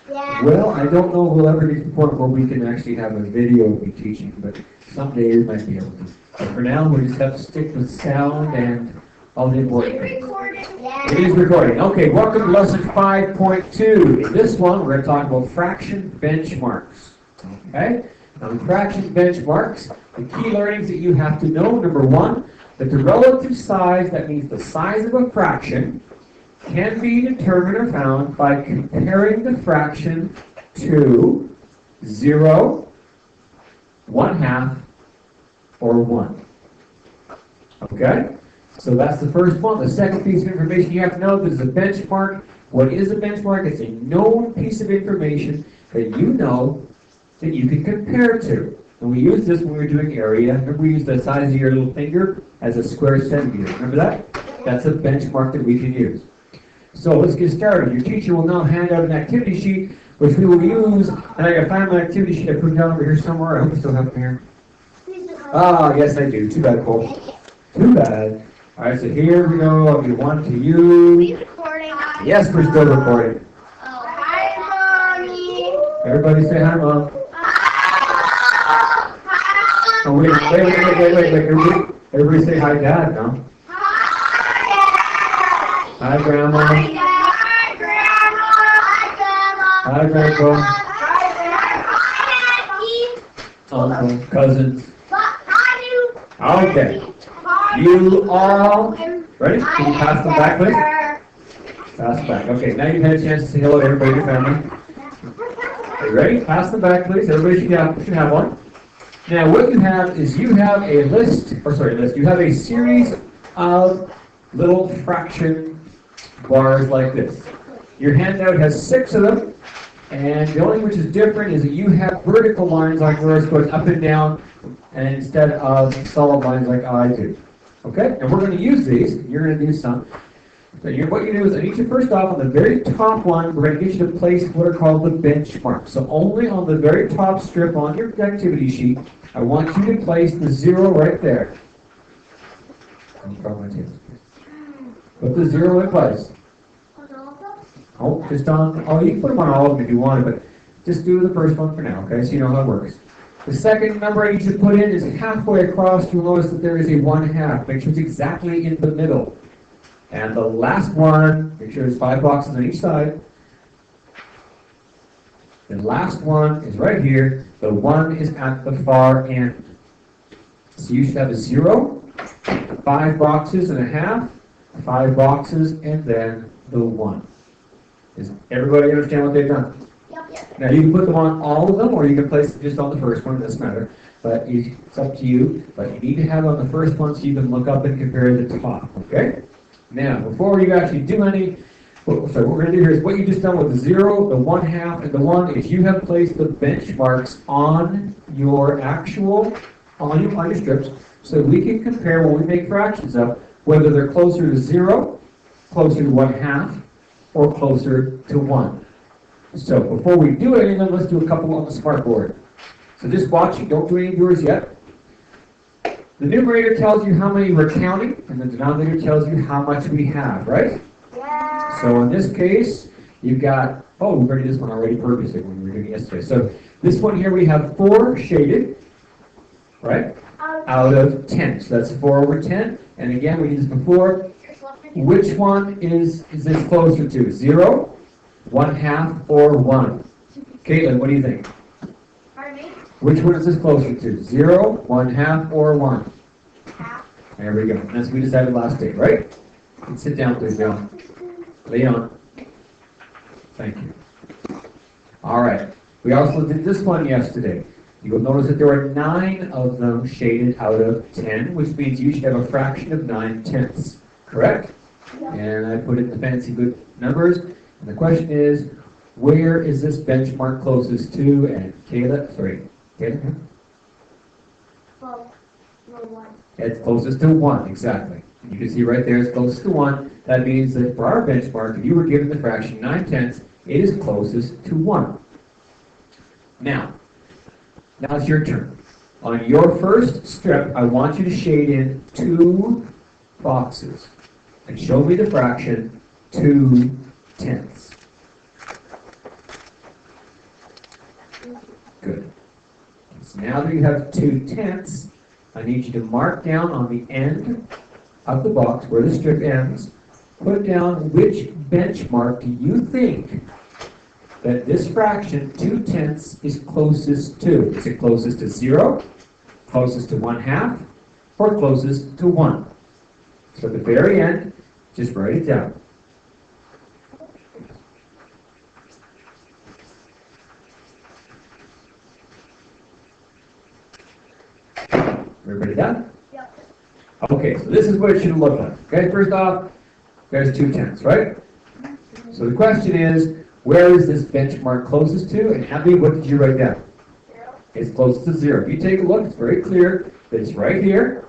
Yeah. Well, I don't know if we'll ever get to the point where we can actually have a video of me teaching, but someday we might be able to. But for now, we just have to stick with sound and all the important things. Yeah. It is recording. Okay, welcome to lesson 5.2. In this one, we're going to talk about fraction benchmarks. Okay? Now, in fraction benchmarks, the key learnings that you have to know, number one, that the relative size, that means the size of a fraction, can be determined or found by comparing the fraction to 0, 1/2, or 1. Okay? So that's the first one. The second piece of information you have to know is a benchmark. What is a benchmark? It's a known piece of information that you know that you can compare to. And we used this when we were doing area. Remember we used the size of your little finger as a square centimeter. Remember that? That's a benchmark that we can use. So let's get started. Your teacher will now hand out an activity sheet, which we will use. And I gotta find my activity sheet. I put it down over here somewhere. I hope you still have it here. Ah, yes I do. Too bad, Cole. Too bad. All right, so here we go. I'll give one to you. Yes, we're still recording. Hi, Mommy. Everybody say hi, Mom. Oh, wait. Everybody say hi, Dad, now. Hi, Grandma. Hi, Grandma. Hi, Grandpa. Hi, Uncle, cousins. Hi, Okay. You all ready? Can you pass them back, please? Pass them back. Okay, now you've had a chance to say hello to everybody in your family. Are you ready? Pass them back, please. Everybody should have one. Now, what you have is you have a you have a series of little fraction bars like this. Your handout has 6 of them, and the only which is different is that you have vertical lines like yours going up and down, and instead of solid lines like I do. Okay? And we're going to use these. You're going to do some. So what you do is, I need you first off, on the very top one, we're going to get you to place what are called the benchmarks. So only on the very top strip on your activity sheet, I want you to place the 0 right there. Put the 0 in place. Oh, just on, oh, you can put them on all of them if you want, but just do the first one for now, okay, so you know how it works. The second number I need you to put in is halfway across. You'll notice that there is a 1/2. Make sure it's exactly in the middle. And the last one, make sure there's 5 boxes on each side. The last one is right here. The 1 is at the far end. So you should have a 0, 5 boxes and a half, 5 boxes, and then the 1. Does everybody understand what they've done? Yep. Now you can put them on all of them, or you can place them just on the first one. It doesn't matter. But it's up to you. But you need to have it on the first one so you can look up and compare the top. Okay? Now, before you actually do any, what we're going to do here is what you just done with the 0, the 1/2, and the 1 is you have placed the benchmarks on your on your strips, so we can compare when we make fractions up whether they're closer to 0, closer to 1/2, or closer to 1. So before we do any of them, let's do a couple on the smart board. So just watching, don't do any of yours yet. The numerator tells you how many we're counting, and the denominator tells you how much we have, right? Yeah. So in this case, you've got, oh, we already did this one already purposely when we were doing it yesterday. So this one here we have 4 shaded, right? Out of 10. So that's 4 over 10. And again, we did this before. Which one is this closer to? 0, 1/2, or 1? Caitlin, what do you think? Pardon me? Which one is this closer to? 0, 1/2, or 1? Half. There we go. That's what we decided last day, right? And sit down, please, Leon. Leon. Thank you. All right. We also did this one yesterday. You will notice that there are 9 of them shaded out of 10, which means you should have a fraction of 9/10. Correct? And I put in the fancy good numbers. And the question is, where is this benchmark closest to? And Kayla, Well, no 1. it's closest to 1, exactly. You can see right there it's closest to 1. That means that for our benchmark, if you were given the fraction 9/10, it is closest to 1. Now it's your turn. On your first strip, I want you to shade in 2 boxes and show me the fraction 2/10. now that you have 2/10, I need you to mark down on the end of the box where the strip ends, put down which benchmark do you think that this fraction, 2/10, is closest to. Is it closest to 0, closest to 1/2, or closest to 1? So at the very end, just write it down. Everybody done? Yep. Okay, so this is what it should look like. Okay, first off, there's 2/10, right? So the question is, where is this benchmark closest to? And Abby, what did you write down? 0. It's closest to 0. If you take a look, it's very clear that it's right here.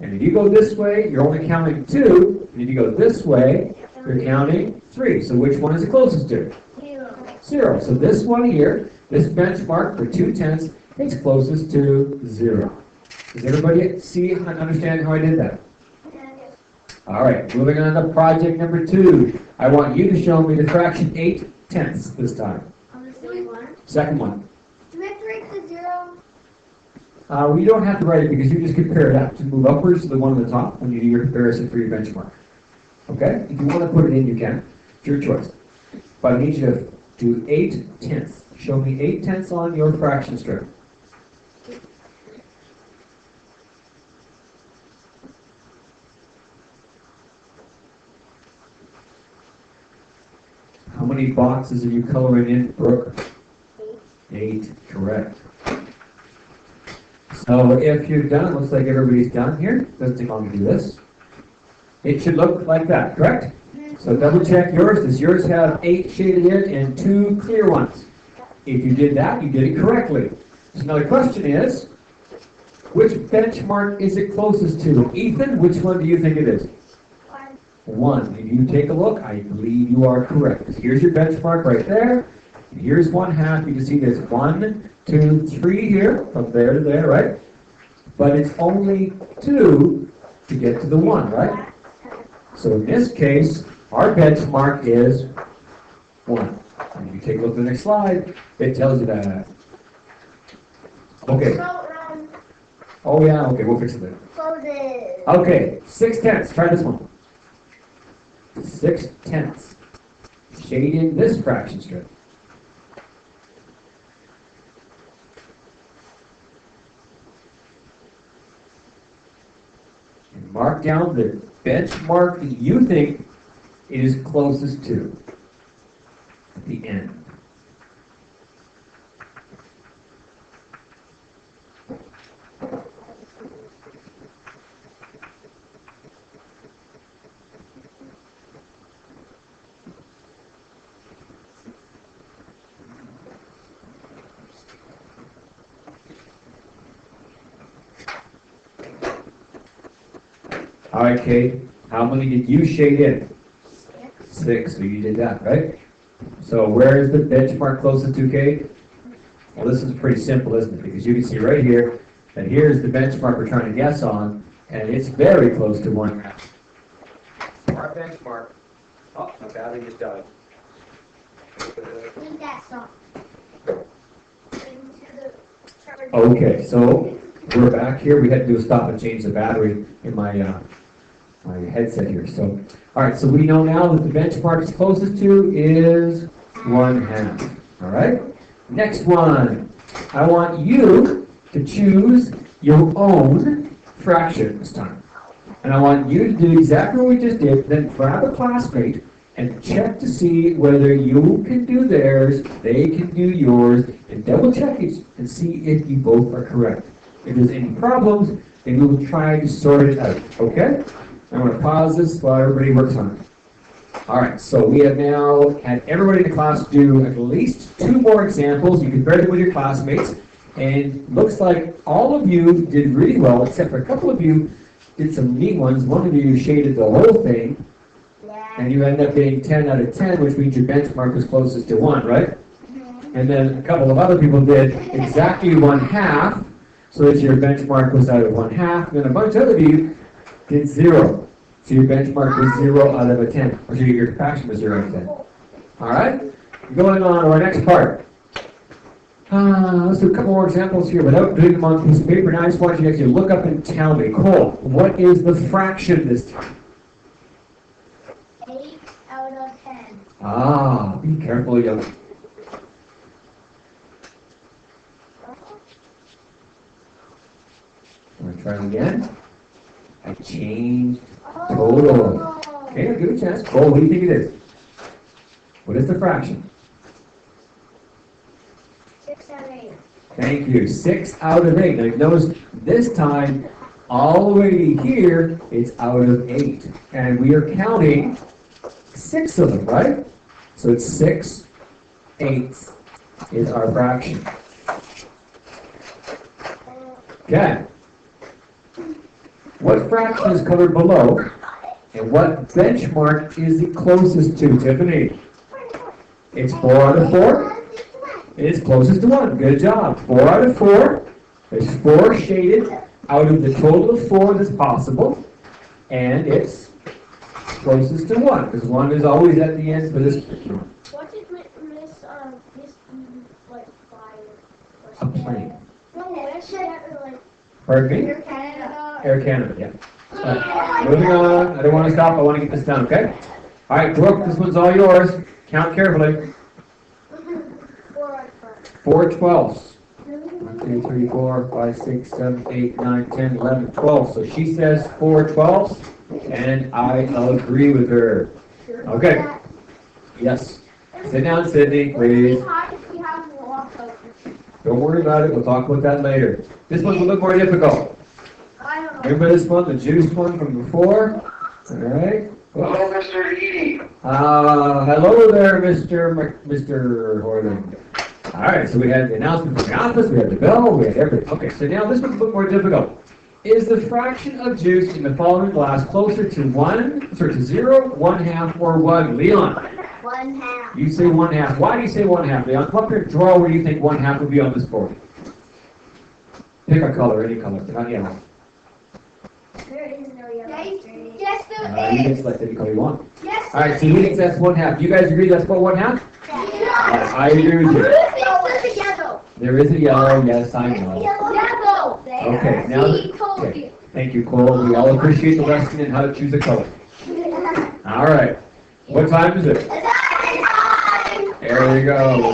And if you go this way, you're only counting 2. And if you go this way, you're counting 3. So which one is it closest to? 0. 0. So this one here, this benchmark for 2/10, is closest to 0. Does everybody see and understand how I did that? All right, moving on to project number 2. I want you to show me the fraction 8/10 this time. On the same one. Second one. Do we have to write the 0? We don't have to write it because you just compare it up to move upwards to the one on the top when you do your comparison for your benchmark. Okay? If you want to put it in, you can. It's your choice. But I need you to do 8/10. Show me 8/10 on your fraction strip. How many boxes are you coloring in, Brooke? 8, correct. So if you're done, looks like everybody's done here. Doesn't take long to do this. It should look like that, correct? So double check yours. Does yours have 8 shaded in and 2 clear ones? If you did that, you did it correctly. So now the question is, which benchmark is it closest to? Ethan, which one do you think it is? 1. If you take a look, I believe you are correct. Here's your benchmark right there. And here's 1/2. You can see there's 1, 2, 3 here, from there to there, right? But it's only 2 to get to the 1, right? So in this case, our benchmark is 1. And if you take a look at the next slide, it tells you that. Okay. Oh yeah, okay, we'll fix it later. Okay, 6/10. Try this one. 6/10. Shade in this fraction strip. And mark down the benchmark that you think it is closest to at the end. All right, Kate, how many did you shade in? 6, so you did that, right? So where is the benchmark closest to, Kate? Well, this is pretty simple, isn't it? Because you can see right here that here's the benchmark we're trying to guess on, and it's very close to 1/2. Our benchmark, oh, my battery just died. Leave that song. Okay, so we're back here. We had to do a stop and change the battery in my my headset here. So, all right, so we know now that the benchmark is closest to is 1/2. All right, next one. I want you to choose your own fraction this time. And I want you to do exactly what we just did, then grab a classmate and check to see whether you can do theirs, they can do yours, and double check it and see if you both are correct. If there's any problems, then we will try to sort it out, okay? I'm going to pause this while everybody works on it. All right, so we have now had everybody in the class do at least 2 more examples. You compare them with your classmates, and looks like all of you did really well, except for a couple of you did some neat ones. One of you shaded the whole thing, and you end up getting 10 out of 10, which means your benchmark was closest to 1, right? And then a couple of other people did exactly 1/2, so that your benchmark was out of 1/2. And then a bunch of other you did 0. So your benchmark was 0 out of a 10. Or so your fraction was 0 out of 10. All right? Going on to our next part. Let's do a couple more examples here without doing them on a piece of paper. Now I just want you to actually look up and tell me. Cole, what is the fraction this time? 8 out of 10. Ah, be careful, young. I'm gonna try it again. I changed total. Okay, I'll give it a chance. Cole, what do you think it is? What is the fraction? 6 out of 8. Thank you. 6 out of 8. Now notice this time, all the way to here, it's out of 8. And we are counting 6 of them, right? So it's 6/8 is our fraction. Okay. What fraction is covered below? And what benchmark is it closest to, Tiffany? It's 4 out of 4. It's closest to 1. Good job. 4 out of 4. There's 4 shaded out of the total of 4 that's possible. And it's closest to 1, because 1 is always at the end for this. What did Miss like, fly? A plane. No, where's that, like, Pardon me? Air Canada? Air Canada, yeah. Moving on. I don't want to stop. I want to get this done, okay? All right, Brooke, this one's all yours. Count carefully. 4 out of 5. 4 12s. 1, 2, 3, 4, 5, 6, 7, 8, 9, 10, 11, 12. So she says 4 12s, and I agree with her. Okay. Yes. Sit down, Sydney, please. If we have walkouts. Don't worry about it. We'll talk about that later. This one's a little more difficult. I don't know. Remember this one, the juice one from before? All right. Hello, Mr. Edie. Hello there, Mr. Horton. All right, so we had the announcement from the office, we had the bell, we had everything. Okay, so now this one's a little more difficult. Is the fraction of juice in the following glass closer to 0, 1/2, or 1? Leon, 1/2. you say 1/2. Why do you say 1/2, Leon? Come up here, draw where you think 1/2 would be on this board. Pick a color, any color, not yellow. There is no yellow. Yes, You there can is. select any color you want. Yes, All right, so who thinks that's 1/2? You guys agree that's about 1/2? Yes. I agree with you. There's a yellow. There is a yellow, yes, I know. Yellow. Okay, now, He told okay. you. Thank you, Cole. We all appreciate the lesson in how to choose a color. All right. What time is it? There we go.